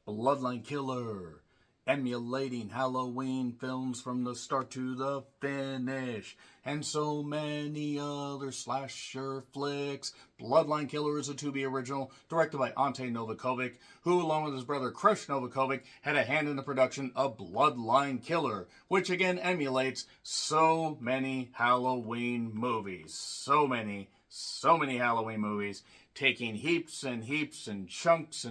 Bloodline Killer, emulating Halloween films from the start to the finish, and so many other slasher flicks. Bloodline Killer is a Tubi original, directed by Ante Novakovic, who, along with his brother Krish Novakovic, had a hand in the production of Bloodline Killer, which again emulates so many Halloween movies. So many Halloween movies, taking heaps and heaps and chunks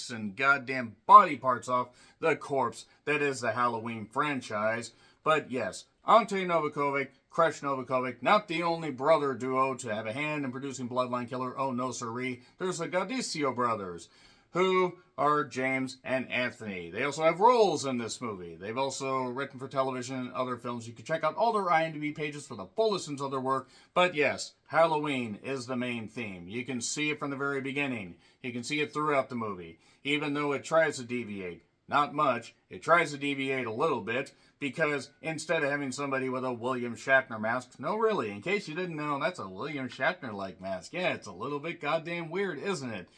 and goddamn body parts off the corpse that is the Halloween franchise. But yes, Ante Novakovic, Krish Novakovic, not the only brother duo to have a hand in producing Bloodline Killer. Oh no siree, there's the Gaudisio brothers, who are James and Anthony. They also have roles in this movie. They've also written for television and other films. You can check out all their IMDb pages for the full listings of their work. But yes, Halloween is the main theme. You can see it from the very beginning. You can see it throughout the movie. Even though it tries to deviate. Not much. It tries to deviate a little bit, because instead of having somebody with a William Shatner mask, no really, in case you didn't know, that's a William Shatner-like mask. Yeah, it's a little bit goddamn weird, isn't it?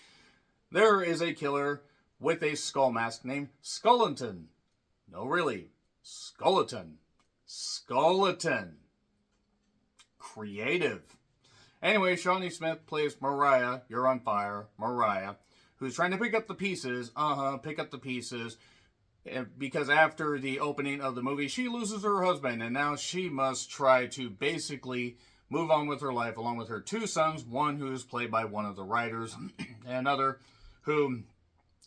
There is a killer with a skull mask named Skeleton. No, really. Skeleton. Creative. Anyway, Shawnee Smith plays Mariah. You're on fire. Mariah. Who's trying to pick up the pieces. Pick up the pieces. Because after the opening of the movie, she loses her husband. And now she must try to basically move on with her life along with her two sons. One who's played by one of the writers. And another who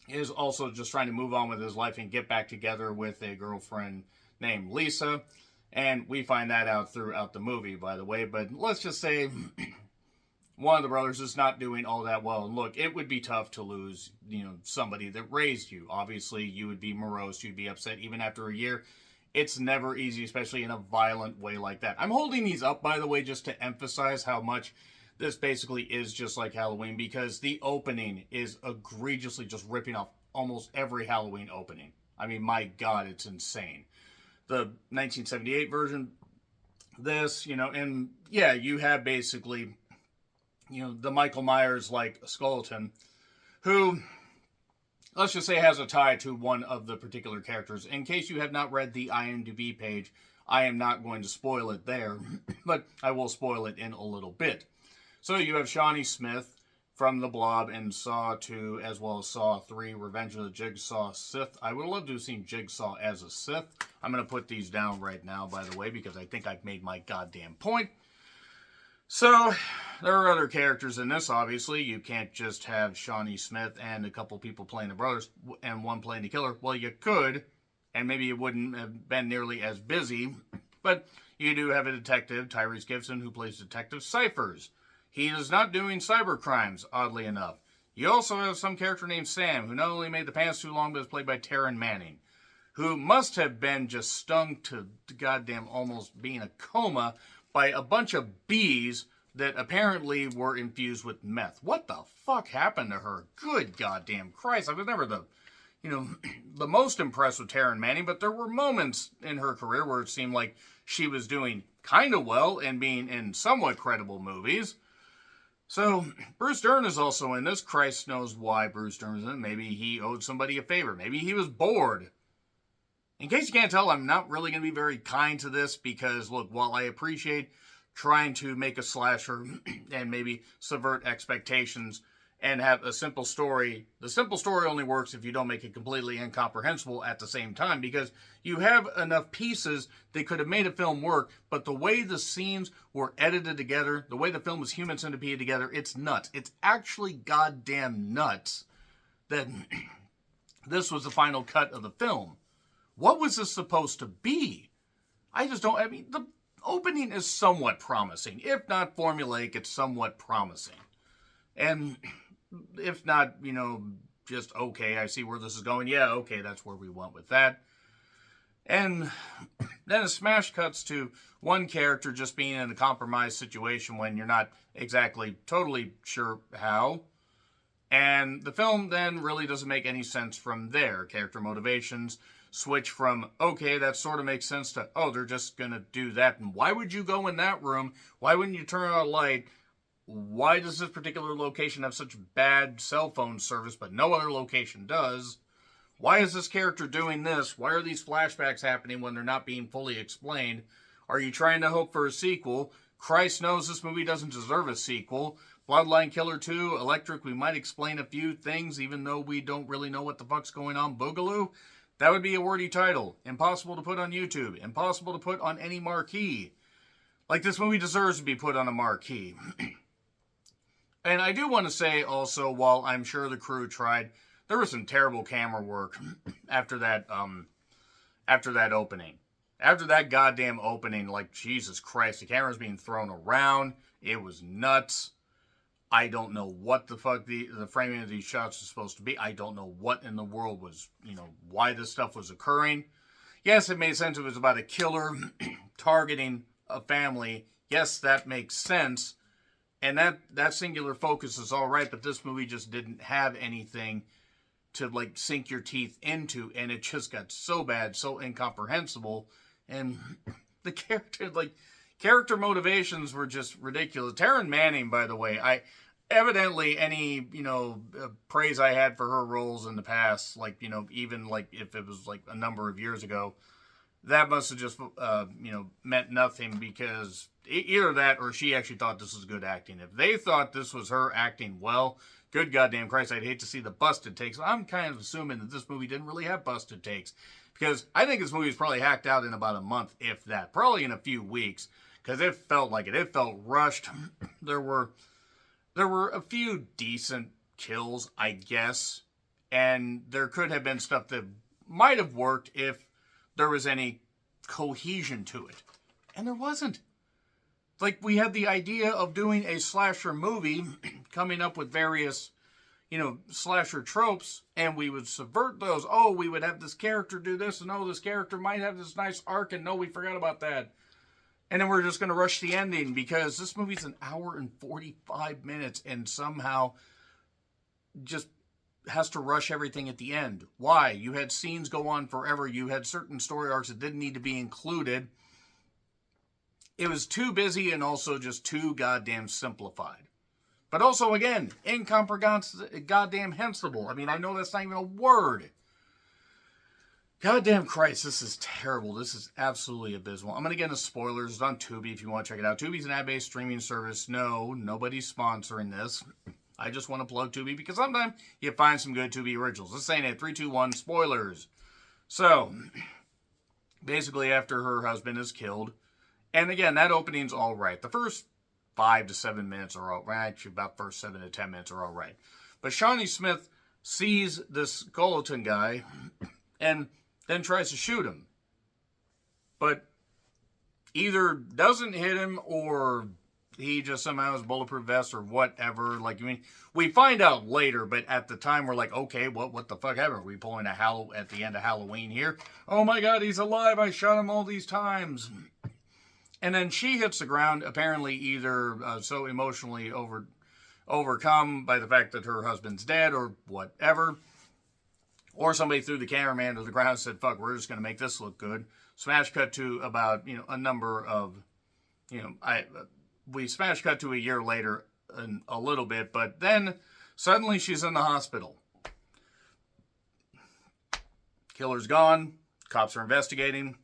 is also just trying to move on with his life and get back together with a girlfriend named Lisa. And we find that out throughout the movie, by the way. But let's just say one of the brothers is not doing all that well. And look, it would be tough to lose, somebody that raised you. Obviously, you would be morose. You'd be upset even after a year. It's never easy, especially in a violent way like that. I'm holding these up, by the way, just to emphasize how much this basically is just like Halloween, because the opening is egregiously just ripping off almost every Halloween opening. I mean, my God, it's insane. The 1978 version, this, and yeah, you have basically, the Michael Myers-like skeleton, who, let's just say, has a tie to one of the particular characters. In case you have not read the IMDb page, I am not going to spoil it there, but I will spoil it in a little bit. So you have Shawnee Smith from The Blob and Saw 2, as well as Saw 3, Revenge of the Jigsaw Sith. I would love to have seen Jigsaw as a Sith. I'm going to put these down right now, by the way, because I think I've made my goddamn point. So, there are other characters in this, obviously. You can't just have Shawnee Smith and a couple people playing the brothers and one playing the killer. Well, you could, and maybe it wouldn't have been nearly as busy, but you do have a detective, Tyrese Gibson, who plays Detective Cyphers. He is not doing cyber crimes, oddly enough. You also have some character named Sam, who not only made the pants too long, but is played by Taryn Manning, who must have been just stung to goddamn almost being a coma by a bunch of bees that apparently were infused with meth. What the fuck happened to her? Good goddamn Christ. I was never the most impressed with Taryn Manning, but there were moments in her career where it seemed like she was doing kind of well and being in somewhat credible movies. So, Bruce Dern is also in this. Christ knows why Bruce Dern is in it. Maybe he owed somebody a favor. Maybe he was bored. In case you can't tell, I'm not really going to be very kind to this because, look, while I appreciate trying to make a slasher and maybe subvert expectations and have a simple story, the simple story only works if you don't make it completely incomprehensible at the same time, because you have enough pieces that could have made a film work, but the way the scenes were edited together, the way the film was human centipede together, it's nuts. It's actually goddamn nuts that this was the final cut of the film. What was this supposed to be? The opening is somewhat promising. If not formulaic, it's somewhat promising. And if not, just okay, I see where this is going. Yeah, okay, that's where we went with that. And then a smash cuts to one character just being in a compromised situation when you're not exactly totally sure how. And the film then really doesn't make any sense from there. Character motivations switch from, okay, that sort of makes sense, to, oh, they're just going to do that. And why would you go in that room? Why wouldn't you turn on a light? Why does this particular location have such bad cell phone service, but no other location does? Why is this character doing this? Why are these flashbacks happening when they're not being fully explained? Are you trying to hope for a sequel? Christ knows this movie doesn't deserve a sequel. Bloodline Killer 2, Electric, we might explain a few things even though we don't really know what the fuck's going on. Boogaloo? That would be a wordy title. Impossible to put on YouTube. Impossible to put on any marquee. Like, this movie deserves to be put on a marquee. And I do want to say also, while I'm sure the crew tried, there was some terrible camera work after that opening. After that goddamn opening, like, Jesus Christ, the camera's being thrown around. It was nuts. I don't know what the fuck the framing of these shots is supposed to be. I don't know what in the world was, why this stuff was occurring. Yes, it made sense. It was about a killer targeting a family. Yes, that makes sense. And that singular focus is all right, but this movie just didn't have anything to, like, sink your teeth into, and it just got so bad, so incomprehensible. And the character motivations were just ridiculous. Taryn Manning, by the way, evidently any, praise I had for her roles in the past, like, even like if it was like a number of years ago, that must have just, meant nothing, because either that or she actually thought this was good acting. If they thought this was her acting well, good goddamn Christ, I'd hate to see the busted takes. I'm kind of assuming that this movie didn't really have busted takes, because I think this movie was probably hacked out in about a month, if that. Probably in a few weeks, because it felt like it. It felt rushed. There were a few decent kills, I guess, and there could have been stuff that might have worked if there was any cohesion to it. And there wasn't. Like, we had the idea of doing a slasher movie, coming up with various, slasher tropes, and we would subvert those. Oh, we would have this character do this, and oh, this character might have this nice arc, and no, we forgot about that. And then we're just going to rush the ending, because this movie's an hour and 45 minutes, and somehow just has to rush everything at the end. Why? You had scenes go on forever. You had certain story arcs that didn't need to be included. It was too busy and also just too goddamn simplified. But also, again, incomprehensible. I mean, I know that's not even a word. Goddamn Christ, this is terrible. This is absolutely abysmal. I'm going to get into spoilers. It's on Tubi if you want to check it out. Tubi's an ad-based streaming service. No, nobody's sponsoring this. I just want to plug Tubi because sometimes you find some good Tubi originals. Let's say it. 3, 2, 1, spoilers. So, basically after her husband is killed, and again, that opening's all right. The first 5 to 7 minutes are all right. Actually, about first 7 to 10 minutes are all right. But Shawnee Smith sees this skeleton guy and then tries to shoot him. But either doesn't hit him or he just somehow has a bulletproof vest or whatever. Like, I mean, we find out later, but at the time we're like, okay, what the fuck happened? Are we pulling at the end of Halloween here? Oh my God, he's alive. I shot him all these times. And then she hits the ground, apparently either so emotionally overcome by the fact that her husband's dead or whatever, or somebody threw the cameraman to the ground and said, fuck, we're just going to make this look good. Smash cut to about, a number of, we smash cut to a year later a little bit, but then suddenly she's in the hospital. Killer's gone. Cops are investigating.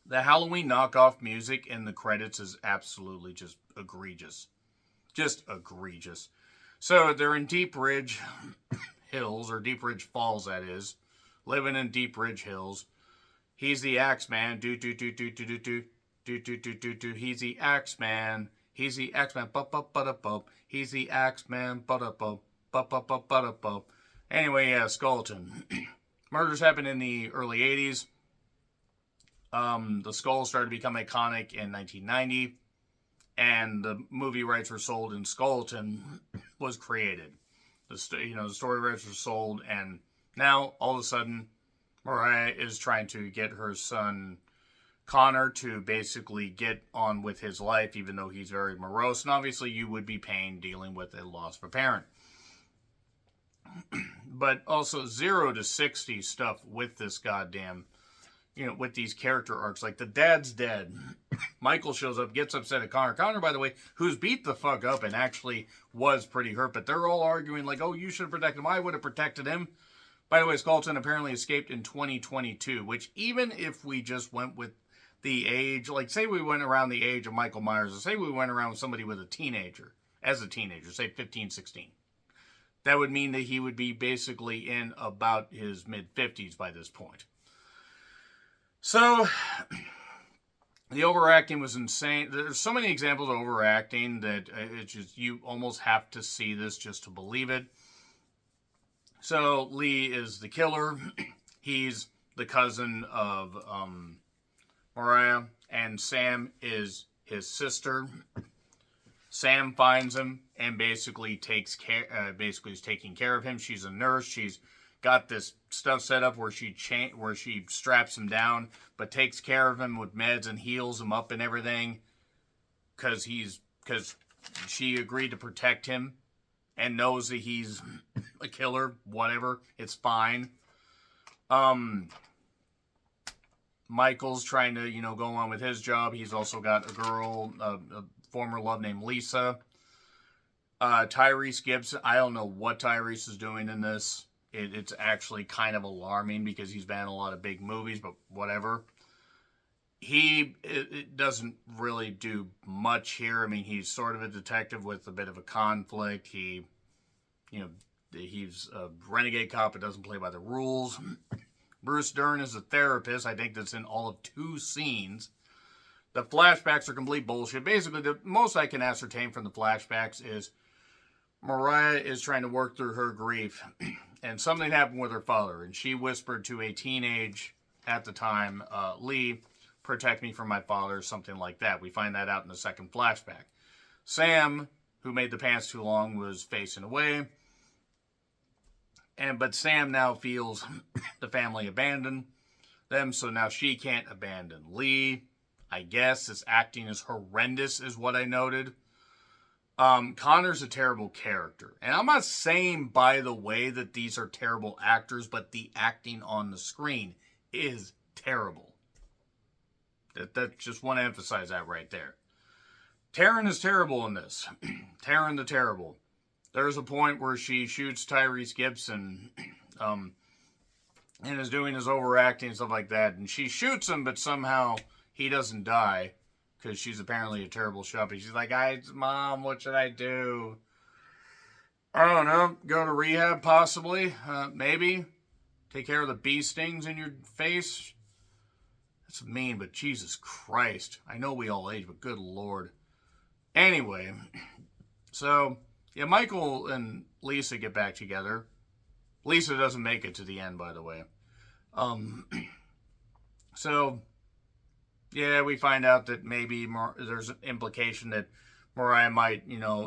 The Halloween knockoff music in the credits is absolutely just egregious. Just egregious. So they're in Deep Ridge Hills, or Deep Ridge Falls, that is. Living in Deep Ridge Hills. He's the Axeman. He's the Axeman. He's the Axeman. He's the Axeman. Anyway, yeah, skeleton. Murders happened in the early 80s. The skull started to become iconic in 1990, and the movie rights were sold, and Skeleton was created. The story rights were sold, and now all of a sudden, Mariah is trying to get her son Connor to basically get on with his life, even though he's very morose, and obviously you would be pained dealing with a loss of a parent. But also 0 to 60 stuff with this goddamn, with these character arcs. Like, the dad's dead. Michael shows up, gets upset at Connor. Connor, by the way, who's beat the fuck up and actually was pretty hurt. But they're all arguing like, oh, you should have protected him. I would have protected him. By the way, Skelton apparently escaped in 2022, which even if we just went with the age, like say we went around the age of Michael Myers, or say we went around with somebody with as a teenager, say 15, 16, that would mean that he would be basically in about his mid-50s by this point. So, the overacting was insane. There's so many examples of overacting that it's just, you almost have to see this just to believe it. So, Lee is the killer. He's the cousin of Mariah, and Sam is his sister. Sam finds him and basically is taking care of him. She's a nurse. She's got this stuff set up where she straps him down, but takes care of him with meds and heals him up and everything, because she agreed to protect him and knows that he's a killer. Whatever, it's fine. Michael's trying to go on with his job. He's also got a girl, a former love named Lisa. Tyrese Gibson, I don't know what Tyrese is doing in this. It's actually kind of alarming because he's been in a lot of big movies, but whatever. It doesn't really do much here. I mean, he's sort of a detective with a bit of a conflict. He's a renegade cop that doesn't play by the rules. Bruce Dern is a therapist. I think that's in all of 2 scenes. The flashbacks are complete bullshit. Basically, the most I can ascertain from the flashbacks is Mariah is trying to work through her grief, and something happened with her father, and she whispered to a teenage, at the time, Lee, protect me from my father, something like that. We find that out in the second flashback. Sam, who made the pants too long, was facing away, but Sam now feels the family abandoned them, so now she can't abandon Lee. I guess this acting is horrendous, is what I noted. Connor's a terrible character. And I'm not saying, by the way, that these are terrible actors, but the acting on the screen is terrible. That just want to emphasize that right there. Taryn is terrible in this. Taryn the Terrible. There's a point where she shoots Tyrese Gibson and is doing his overacting and stuff like that. And she shoots him, but somehow he doesn't die, because she's apparently a terrible shot. But she's like, Mom, what should I do? I don't know. Go to rehab, possibly. Maybe. Take care of the bee stings in your face. That's mean, but Jesus Christ. I know we all age, but good Lord. Anyway. So, yeah, Michael and Lisa get back together. Lisa doesn't make it to the end, by the way. So, yeah, we find out that maybe there's an implication that Mariah might,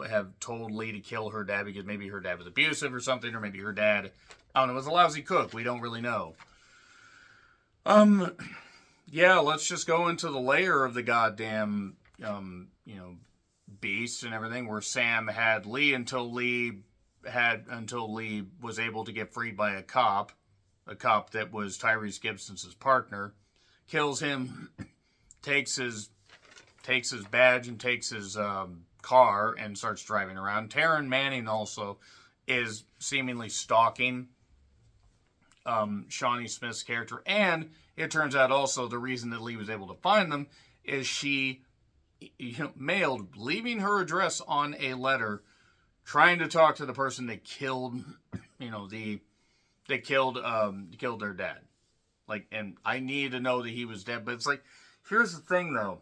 have told Lee to kill her dad because maybe her dad was abusive or something, or maybe her dad, I don't know, was a lousy cook. We don't really know. Yeah, let's just go into the layer of the goddamn, beast and everything, where Sam had Lee until Lee was able to get freed by a cop that was Tyrese Gibson's partner, kills him, takes his badge and takes his car and starts driving around. Taryn Manning also is seemingly stalking Shawnee Smith's character, and it turns out also the reason that Lee was able to find them is she mailed, leaving her address on a letter, trying to talk to the person that killed, killed their dad. Like, and I needed to know that he was dead, but it's like, here's the thing though.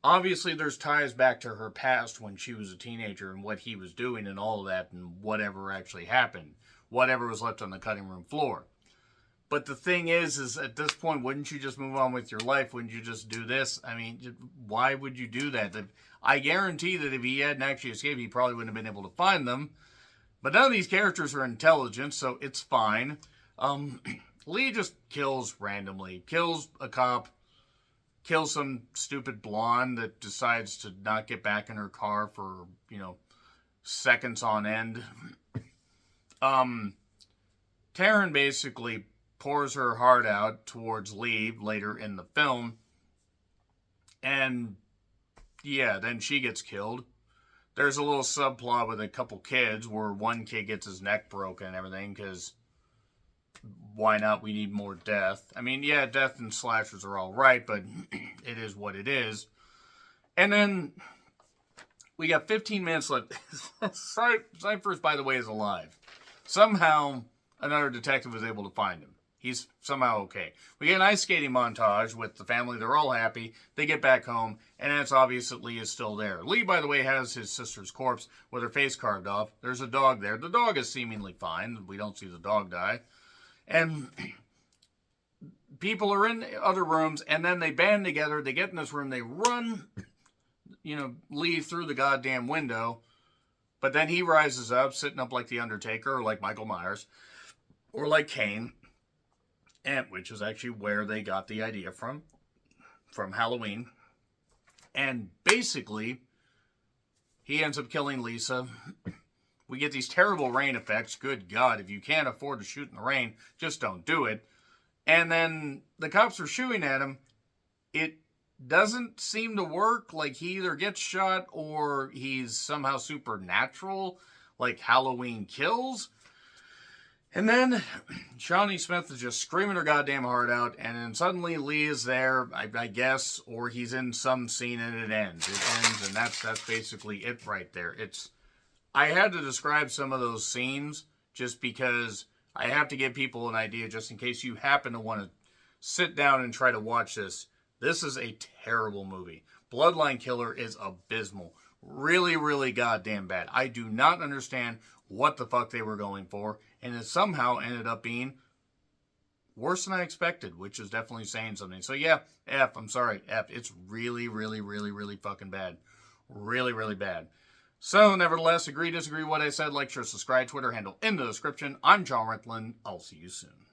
Obviously there's ties back to her past when she was a teenager and what he was doing and all of that and whatever actually happened. Whatever was left on the cutting room floor. But the thing is at this point, wouldn't you just move on with your life? Wouldn't you just do this? I mean, why would you do that? I guarantee that if he hadn't actually escaped, he probably wouldn't have been able to find them. But none of these characters are intelligent, so it's fine. Lee just kills randomly. Kills a cop. Kills some stupid blonde that decides to not get back in her car for, seconds on end. Taryn basically pours her heart out towards Lee later in the film. And, yeah, then she gets killed. There's a little subplot with a couple kids where one kid gets his neck broken and everything because why not? We need more death. I mean, yeah, death and slashers are all right, but it is what it is. And then we got 15 minutes left. Cyphers, by the way, is alive. Somehow, another detective was able to find him. He's somehow okay. We get an ice skating montage with the family. They're all happy. They get back home, and it's obvious that Lee is still there. Lee, by the way, has his sister's corpse with her face carved off. There's a dog there. The dog is seemingly fine. We don't see the dog die. And people are in other rooms, and then they band together. They get in this room. They run, Lee through the goddamn window. But then he rises up, sitting up like The Undertaker, or like Michael Myers, or like Kane. And which is actually where they got the idea from Halloween. And basically, he ends up killing Lisa. We get these terrible rain effects. Good God, if you can't afford to shoot in the rain, just don't do it. And then the cops are shooting at him. It doesn't seem to work. Like, he either gets shot or he's somehow supernatural, like Halloween Kills. And then Shawnee Smith is just screaming her goddamn heart out, and then suddenly Lee is there, I guess, or he's in some scene and it ends. It ends, and that's basically it right there. I had to describe some of those scenes just because I have to give people an idea, just in case you happen to want to sit down and try to watch this. This is a terrible movie. Bloodline Killer is abysmal. Really, really goddamn bad. I do not understand what the fuck they were going for, and it somehow ended up being worse than I expected, which is definitely saying something. So yeah, I'm sorry, F. It's really, really, really, really fucking bad. Really, really bad. So, nevertheless, agree, disagree with what I said, like, share, subscribe, Twitter handle in the description. I'm John Rentlin. I'll see you soon.